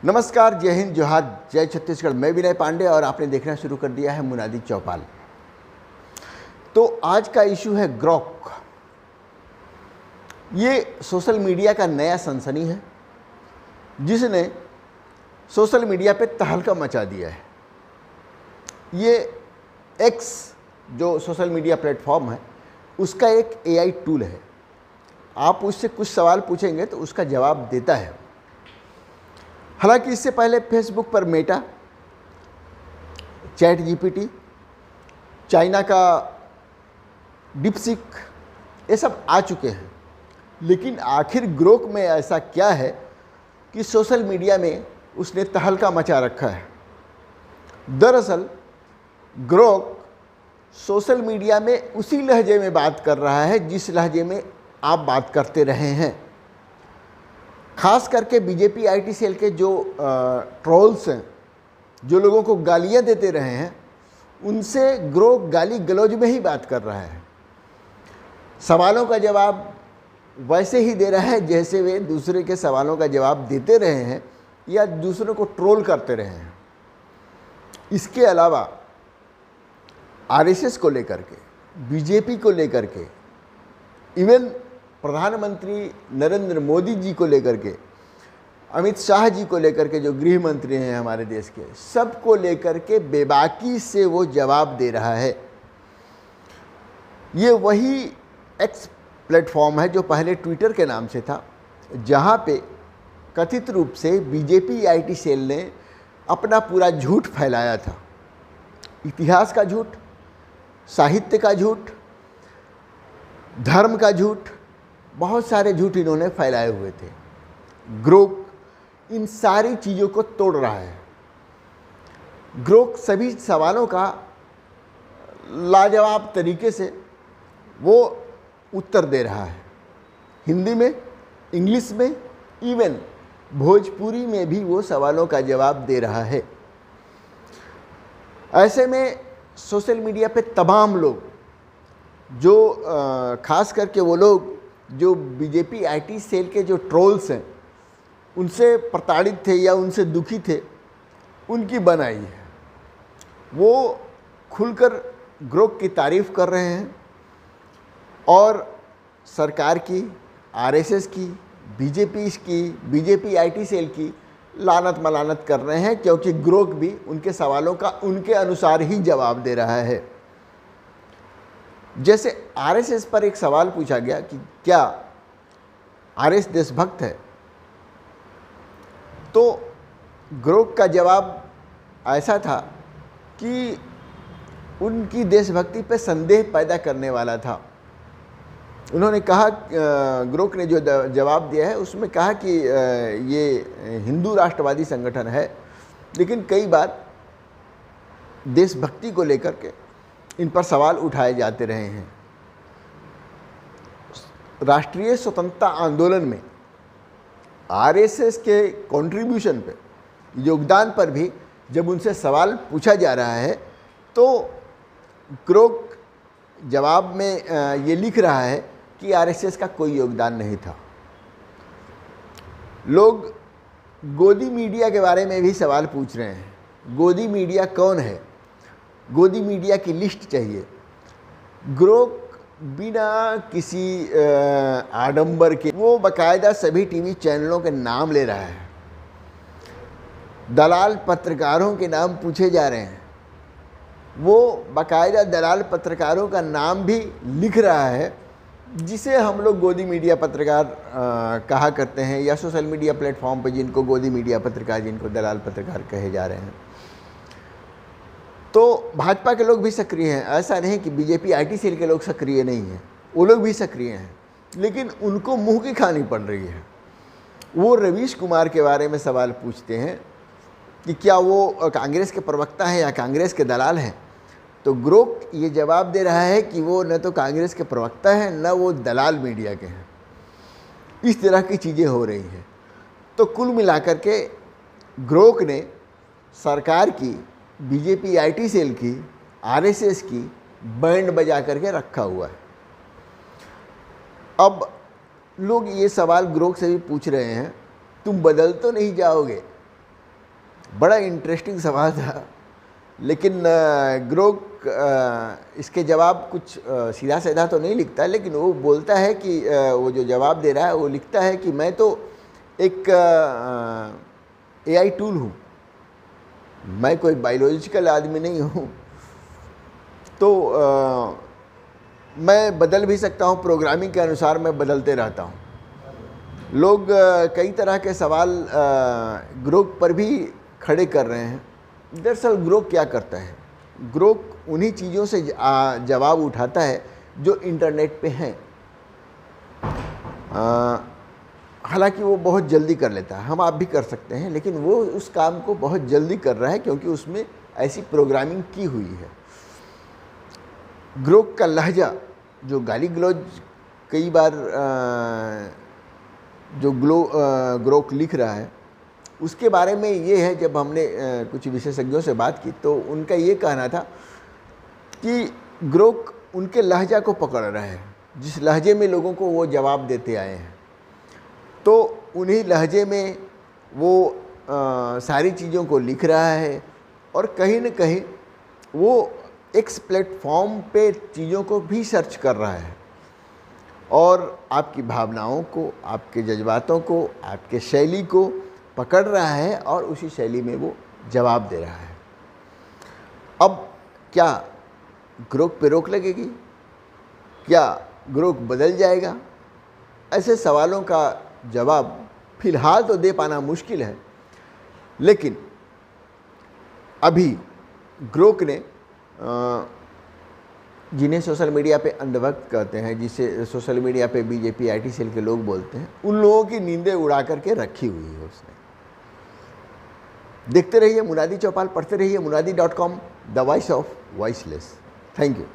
नमस्कार, जय हिंद, जोहार, जय छत्तीसगढ़। मैं विनय पांडे और आपने देखना शुरू कर दिया है मुनादी चौपाल। तो आज का इशू है ग्रोक। ये सोशल मीडिया का नया सनसनी है जिसने सोशल मीडिया पे तहलका मचा दिया है। ये एक्स जो सोशल मीडिया प्लेटफॉर्म है उसका एक एआई टूल है। आप उससे कुछ सवाल पूछेंगे तो उसका जवाब देता है। हालांकि इससे पहले फेसबुक पर मेटा, चैट जीपीटी, चाइना का डिपसीक, ये सब आ चुके हैं। लेकिन आखिर ग्रोक में ऐसा क्या है कि सोशल मीडिया में उसने तहलका मचा रखा है। दरअसल ग्रोक सोशल मीडिया में उसी लहजे में बात कर रहा है जिस लहजे में आप बात करते रहे हैं। खास करके बीजेपी आईटी सेल के जो ट्रोल्स हैं, जो लोगों को गालियां देते रहे हैं, उनसे ग्रोक गाली गलौज में ही बात कर रहा है। सवालों का जवाब वैसे ही दे रहा है जैसे वे दूसरे के सवालों का जवाब देते रहे हैं या दूसरों को ट्रोल करते रहे हैं। इसके अलावा आरएसएस को लेकर के, बीजेपी को लेकर के, इवन प्रधानमंत्री नरेंद्र मोदी जी को लेकर के, अमित शाह जी को लेकर के, जो गृह मंत्री हैं हमारे देश के, सबको लेकर के बेबाकी से वो जवाब दे रहा है। ये वही एक्स प्लेटफॉर्म है जो पहले ट्विटर के नाम से था, जहाँ पे कथित रूप से बीजेपी आईटी सेल ने अपना पूरा झूठ फैलाया था। इतिहास का झूठ, साहित्य का झूठ, धर्म का झूठ, बहुत सारे झूठ इन्होंने फैलाए हुए थे। ग्रोक इन सारी चीज़ों को तोड़ रहा है। ग्रोक सभी सवालों का लाजवाब तरीके से वो उत्तर दे रहा है। हिंदी में, इंग्लिश में, इवन भोजपुरी में भी वो सवालों का जवाब दे रहा है। ऐसे में सोशल मीडिया पे तमाम लोग, जो खास करके वो लोग जो बीजेपी आईटी सेल के जो ट्रोल्स हैं, उनसे प्रताड़ित थे या उनसे दुखी थे, उनकी बनाई है। वो खुलकर ग्रोक की तारीफ़ कर रहे हैं और सरकार की, आरएसएस की, बीजेपी आईटी सेल की लानत मलानत कर रहे हैं, क्योंकि ग्रोक भी उनके सवालों का उनके अनुसार ही जवाब दे रहा है। जैसे आरएसएस पर एक सवाल पूछा गया कि क्या आरएस देशभक्त है, तो ग्रोक का जवाब ऐसा था कि उनकी देशभक्ति पर संदेह पैदा करने वाला था। उन्होंने कहा, ग्रोक ने जो जवाब दिया है उसमें कहा कि ये हिंदू राष्ट्रवादी संगठन है, लेकिन कई बार देशभक्ति को लेकर के इन पर सवाल उठाए जाते रहे हैं। राष्ट्रीय स्वतंत्रता आंदोलन में आरएसएस के कंट्रीब्यूशन पे, योगदान पर भी जब उनसे सवाल पूछा जा रहा है तो ग्रोक जवाब में ये लिख रहा है कि आरएसएस का कोई योगदान नहीं था। लोग गोदी मीडिया के बारे में भी सवाल पूछ रहे हैं। गोदी मीडिया कौन है? गोदी मीडिया की लिस्ट चाहिए। ग्रोक बिना किसी आडंबर के वो बाकायदा सभी टीवी चैनलों के नाम ले रहा है। दलाल पत्रकारों के नाम पूछे जा रहे हैं। वो बाकायदा दलाल पत्रकारों का नाम भी लिख रहा है, जिसे हम लोग गोदी मीडिया पत्रकार कहा करते हैं, या सोशल मीडिया प्लेटफॉर्म पर जिनको गोदी मीडिया पत्रकार, जिनको दलाल पत्रकार कहे जा रहे हैं। तो भाजपा के लोग भी सक्रिय हैं। ऐसा नहीं कि बीजेपी आईटी सेल के लोग सक्रिय नहीं हैं, वो लोग भी सक्रिय हैं, लेकिन उनको मुंह की खानी पड़ रही है। वो रवीश कुमार के बारे में सवाल पूछते हैं कि क्या वो कांग्रेस के प्रवक्ता हैं या कांग्रेस के दलाल हैं, तो ग्रोक ये जवाब दे रहा है कि वो न तो कांग्रेस के प्रवक्ता हैं, न वो दलाल मीडिया के हैं। इस तरह की चीज़ें हो रही हैं। तो कुल मिलाकर के ग्रोक ने सरकार की, बीजेपी आईटी सेल की, आरएसएस की बैंड बजा करके रखा हुआ है। अब लोग ये सवाल ग्रोक से भी पूछ रहे हैं, तुम बदल तो नहीं जाओगे? बड़ा इंटरेस्टिंग सवाल था, लेकिन ग्रोक इसके जवाब कुछ सीधा साधा तो नहीं लिखता, लेकिन वो बोलता है कि वो जो जवाब दे रहा है वो लिखता है कि मैं तो एक AI टूल हूँ, मैं कोई बायोलॉजिकल आदमी नहीं हूँ, तो मैं बदल भी सकता हूँ, प्रोग्रामिंग के अनुसार मैं बदलते रहता हूँ। लोग कई तरह के सवाल ग्रोक पर भी खड़े कर रहे हैं। दरअसल ग्रोक क्या करता है? ग्रोक उन्हीं चीज़ों से जवाब उठाता है जो इंटरनेट पे हैं। हालांकि वो बहुत जल्दी कर लेता है, हम आप भी कर सकते हैं, लेकिन वो उस काम को बहुत जल्दी कर रहा है क्योंकि उसमें ऐसी प्रोग्रामिंग की हुई है। ग्रोक का लहजा, जो गाली गलौज कई बार जो ग्रोक लिख रहा है, उसके बारे में ये है, जब हमने कुछ विशेषज्ञों से बात की तो उनका ये कहना था कि ग्रोक उनके लहजा को पकड़ रहा है, जिस लहजे में लोगों को वो जवाब देते आए हैं, तो उन्हीं लहजे में वो सारी चीज़ों को लिख रहा है और कहीं न कहीं वो एक्स प्लेटफॉर्म पे चीज़ों को भी सर्च कर रहा है और आपकी भावनाओं को, आपके जज्बातों को, आपके शैली को पकड़ रहा है और उसी शैली में वो जवाब दे रहा है। अब क्या ग्रोक पे रोक लगेगी? क्या ग्रोक बदल जाएगा? ऐसे सवालों का जवाब फिलहाल तो दे पाना मुश्किल है, लेकिन अभी ग्रोक ने जिन्हें सोशल मीडिया पे अंधभक्त कहते हैं, जिसे सोशल मीडिया पे बीजेपी IT सेल के लोग बोलते हैं, उन लोगों की नींदें उड़ा करके रखी हुई है उसने। देखते रहिए मुनादी चौपाल, पढ़ते रहिए munadi.com, the voice of voiceless. Thank you.